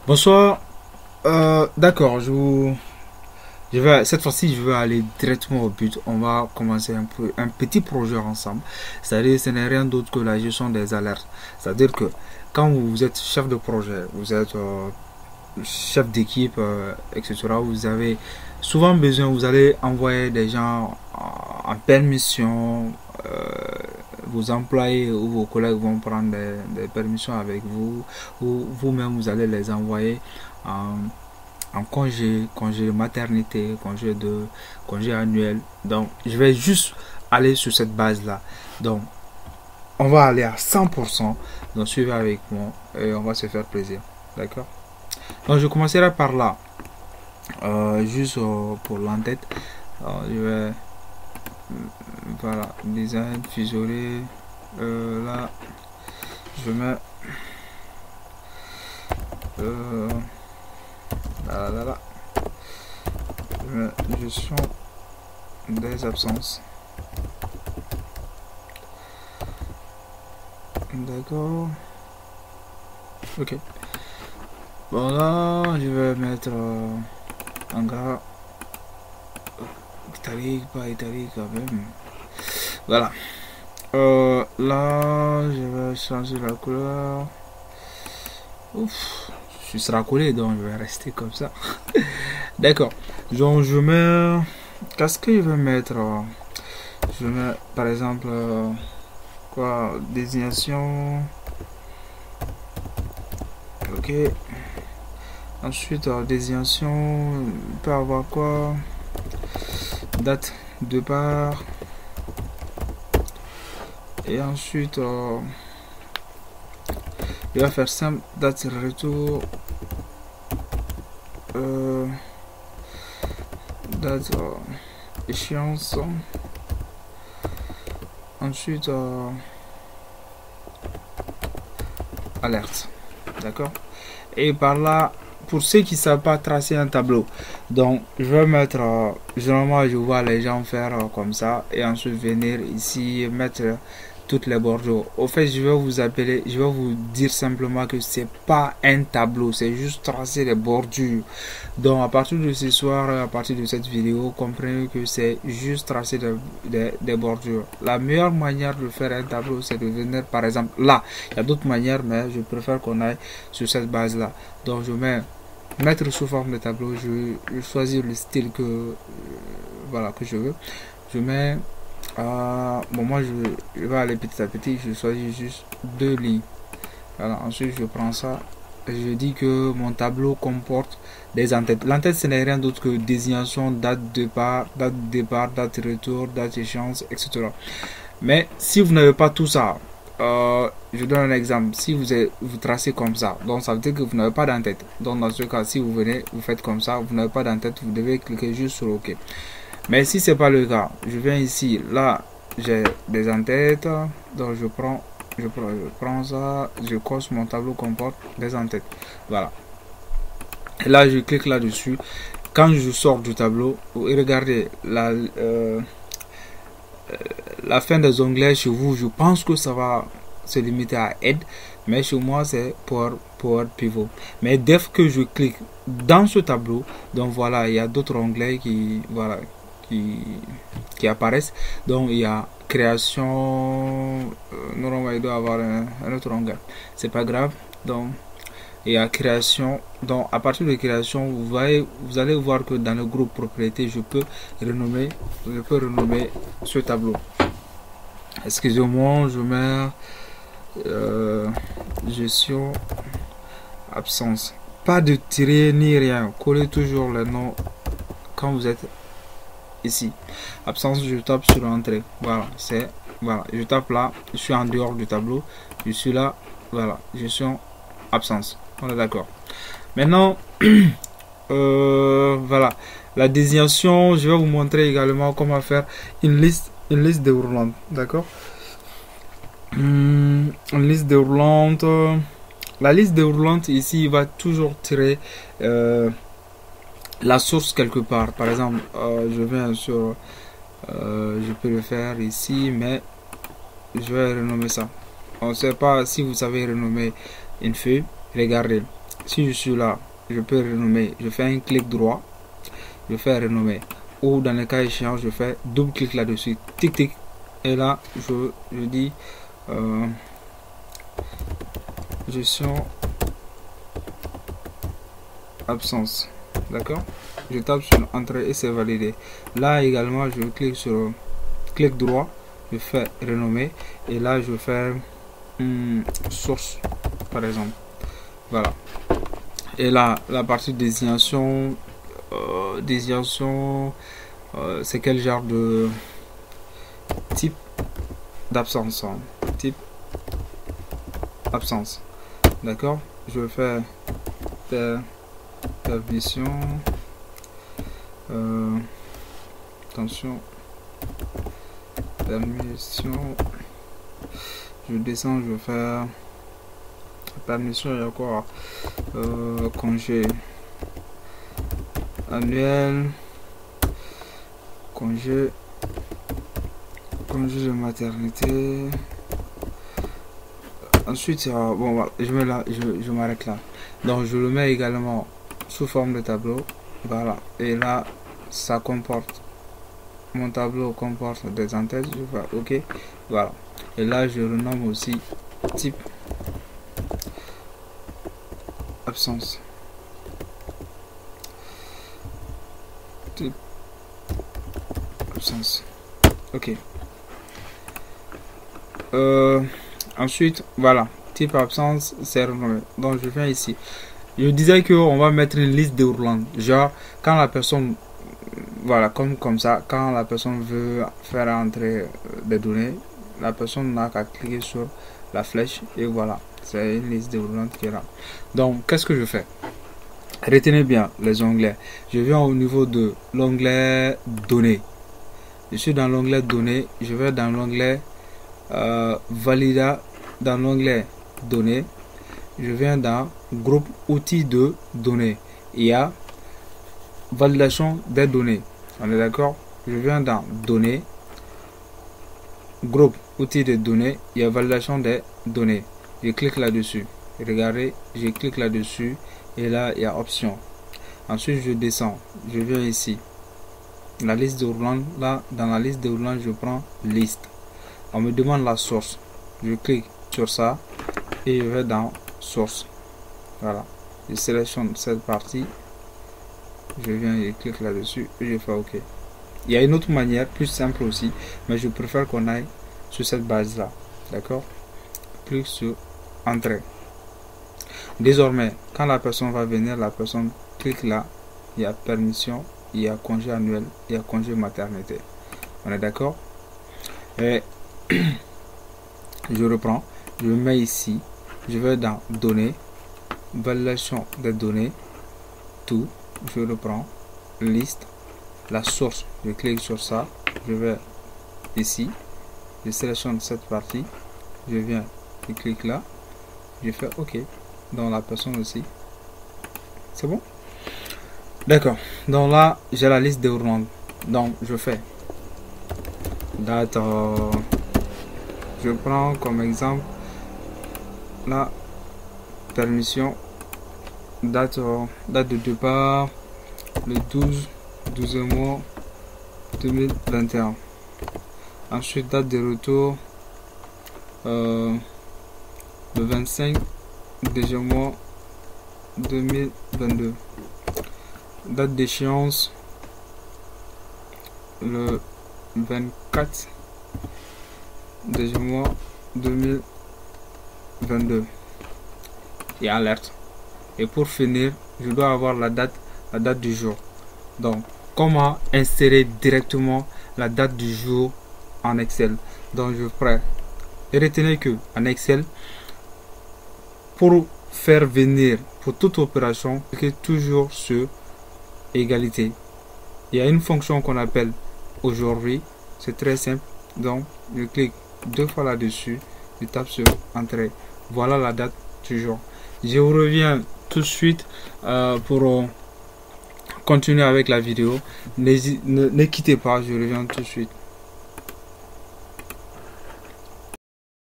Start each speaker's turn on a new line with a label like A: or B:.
A: Bonsoir. D'accord, je vais cette fois-ci je vais aller directement au but. On va commencer un petit projet ensemble. C'est-à-dire ce n'est rien d'autre que la gestion des alertes. C'est-à-dire que quand vous êtes chef de projet, vous êtes chef d'équipe, etc. Vous avez souvent besoin, vous allez envoyer des gens en permission. Vos employés ou vos collègues vont prendre des permissions avec vous, ou vous-même vous allez les envoyer en, en congé de maternité, congé annuel. Donc, je vais juste aller sur cette base-là. Donc, on va aller à 100%. Donc, suivez avec moi et on va se faire plaisir. D'accord? Donc, je commencerai par là. Juste pour l'entête. Je vais, voilà, design, fusionner. Là, je mets euh, là, là, là, je mets gestion des absences. D'accord. Ok. Bon là, je vais mettre un gars italique, pas italique quand même. Voilà. Là, je vais changer la couleur. Ouf, je serai collé donc je vais rester comme ça. D'accord. Donc je mets. Qu'est-ce que je vais mettre? Je mets par exemple quoi? Désignation. Ok. Ensuite, désignation. On peut avoir quoi? Date de départ. Et ensuite, il va faire simple. Date de retour. Date échéance. Ensuite, alerte. D'accord? Et par là, pour ceux qui ne savent pas tracer un tableau, donc je vais mettre, généralement je vois les gens faire comme ça et ensuite venir ici mettre toutes les bordures. Au fait, je vais vous dire simplement que c'est pas un tableau, c'est juste tracer les bordures. Donc à partir de ce soir, à partir de cette vidéo, comprenez que c'est juste tracer des bordures. La meilleure manière de faire un tableau, c'est de venir par exemple là. Il y a d'autres manières, mais je préfère qu'on aille sur cette base là. Donc je mets mettre sous forme de tableau, je choisis le style voilà, que je veux. Je mets bon, moi je vais aller petit à petit, je choisis juste deux lignes. Voilà, ensuite je prends ça et je dis que mon tableau comporte des entêtes. L'entête ce n'est rien d'autre que désignation, date de départ, date de retour, date échéance, etc. Mais si vous n'avez pas tout ça, je donne un exemple. Si vous tracez comme ça, donc ça veut dire que vous n'avez pas d'entête. Donc dans ce cas, si vous venez, vous faites comme ça, vous n'avez pas d'entête, vous devez cliquer juste sur OK. Mais si c'est pas le cas, je viens ici, là j'ai des entêtes, donc je prends ça, je coche mon tableau comporte des entêtes. Voilà. Et là je clique là-dessus. Quand je sors du tableau, regardez la fin des onglets chez vous, je pense que ça va se limiter à aide, mais chez moi c'est Power Pivot. Mais dès que je clique dans ce tableau, donc voilà, il y a d'autres onglets voilà, qui apparaissent. Donc il y a création, normalement il doit avoir un autre onglet, c'est pas grave. Donc il y a création. Donc à partir de création, vous allez voir que dans le groupe propriété, je peux renommer ce tableau. Excusez-moi, je mets gestion absence. Pas de tirer ni rien. Collez toujours le nom quand vous êtes ici. Absence, je tape sur entrée. Voilà, voilà. Je tape là. Je suis en dehors du tableau. Je suis là. Voilà, gestion absence. On est d'accord. Maintenant, voilà. La désignation, je vais vous montrer également comment faire une liste déroulante. D'accord? Une liste déroulante. La liste déroulante ici va toujours tirer la source quelque part. Par exemple, je viens sur je peux le faire ici, mais je vais renommer ça. On ne sait pas si vous savez renommer une feuille. Regardez, Si je suis là, je peux renommer. Je fais un clic droit, je fais renommer. Ou dans le cas échéant, je fais double clic là-dessus, tic tic. Et là, je dis gestion absence. D'accord? Je tape sur entrée et c'est validé. Là également, je clique sur clic droit, je fais renommer et là je fais source par exemple. Voilà. Et là, la partie désignation, c'est quel genre de type d'absence, hein? Type absence. D'accord? Je fais permission. Attention, permission. Je descends, je vais faire permission. Il y a quoi? Congé annuel, congé de maternité. Ensuite, bon, voilà, je m'arrête là. Donc, je le mets également sous forme de tableau. Voilà. Et là, ça comporte, mon tableau comporte des entêtes. Je fais OK. Voilà. Et là, je renomme aussi type absence. Type absence. OK. Ensuite, voilà, type absence, c'est renommé. Donc, je viens ici. Je disais qu'on va mettre une liste déroulante. Genre, quand la personne, voilà, comme ça, quand la personne veut faire entrer des données, la personne n'a qu'à cliquer sur la flèche et voilà, c'est une liste déroulante qui est là. Donc, qu'est-ce que je fais? Retenez bien les onglets. Je viens au niveau de l'onglet données. Je suis dans l'onglet données. Je vais dans l'onglet valida, dans l'onglet données. Je viens dans groupe outils de données. Il y a validation des données. On est d'accord? Je viens dans données, groupe outils de données. Il y a validation des données. Je clique là-dessus. Regardez, je clique là-dessus et là il y a option. Ensuite je descends. Je viens ici. La liste de roulant. Là dans la liste de roulant je prends liste. On me demande la source. Je clique sur ça et je vais dans source. Voilà. Je sélectionne cette partie. Je viens et clique là-dessus et je fais OK. Il y a une autre manière plus simple aussi, mais je préfère qu'on aille sur cette base là. D'accord? Clique sur entrée. Désormais, quand la personne va venir, la personne clique là. Il y a permission, il y a congé annuel, il y a congé maternité. On est d'accord? Et je reprends, je me mets ici, je vais dans données, validation des données, tout, je reprends, liste, la source, je clique sur ça, je vais ici, je sélectionne cette partie, je viens, je clique là, je fais OK, dans la personne aussi, c'est bon? D'accord, donc là, j'ai la liste déroulante, donc je fais date, je prends comme exemple la permission, date de départ le 12 mois 2021. Ensuite date de retour le 25 mois 2022. Date d'échéance le 24 mois 2022 et alerte. Et pour finir, je dois avoir la date du jour. Donc, comment insérer directement la date du jour en Excel? Donc, je ferai. Et retenez que en Excel, pour faire venir pour toute opération, c'est toujours sur égalité. Il y a une fonction qu'on appelle aujourd'hui. C'est très simple. Donc, je clique 2 fois là-dessus. Je tape sur entrée. Voilà la date du jour. Je vous reviens tout de suite pour continuer avec la vidéo. Ne quittez pas, je reviens tout de suite.